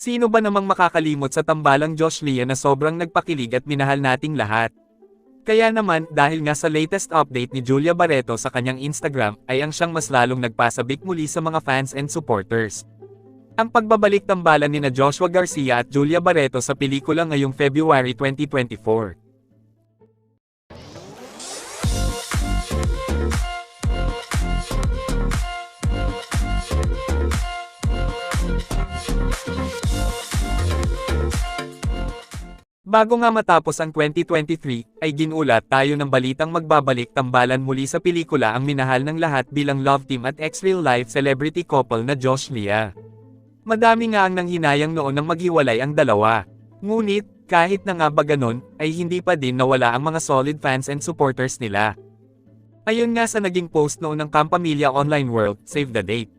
Sino ba namang makakalimot sa tambalang Josh Lea na sobrang nagpakilig at minahal nating lahat? Kaya naman, dahil nga sa latest update ni Julia Barreto sa kanyang Instagram, ay ang siyang mas lalong nagpasabik muli sa mga fans and supporters. Ang pagbabalik tambalan nina Joshua Garcia at Julia Barreto sa pelikula ngayong February 2024. Bago nga matapos ang 2023, ay ginulat tayo ng balitang magbabalik tambalan muli sa pelikula ang minahal ng lahat bilang love team at ex-real life celebrity couple na Josh Lea. Madami nga ang nanghinayang noon nang maghiwalay ang dalawa. Ngunit, kahit na nga ba ganon, ay hindi pa din nawala ang mga solid fans and supporters nila. Ayon nga sa naging post noon ng Kampamilya Online World, save the date.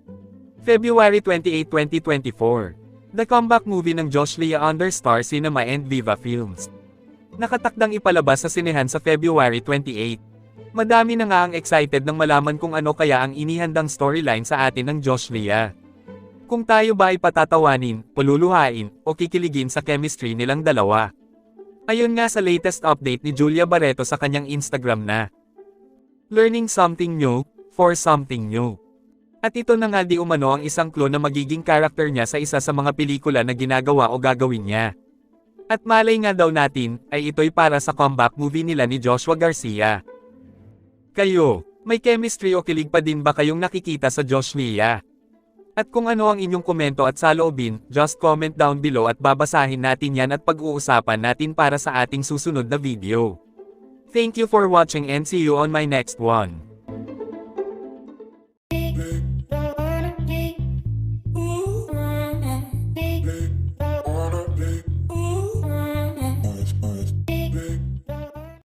February 28, 2024. The comeback movie ng Josh Lea under Star Cinema and Viva Films. Nakatakdang ipalabas sa sinehan sa February 28. Madami na nga ang excited nang malaman kung ano kaya ang inihandang storyline sa atin ng Josh Lea. Kung tayo ba ay patatawanin, paluluhain, o kikiligin sa chemistry nilang dalawa. Ayon nga sa latest update ni Julia Barreto sa kanyang Instagram na learning something new, for something new. At ito na nga di umano ang isang clue na magiging karakter niya sa isa sa mga pelikula na ginagawa o gagawin niya. At malay nga daw natin, ay ito'y para sa comeback movie nila ni Joshua Garcia. Kayo, may chemistry o kilig pa din ba kayong nakikita sa Josh Lea? At kung ano ang inyong komento at saloobin, just comment down below at babasahin natin yan at pag-uusapan natin para sa ating susunod na video. Thank you for watching and see you on my next one. Big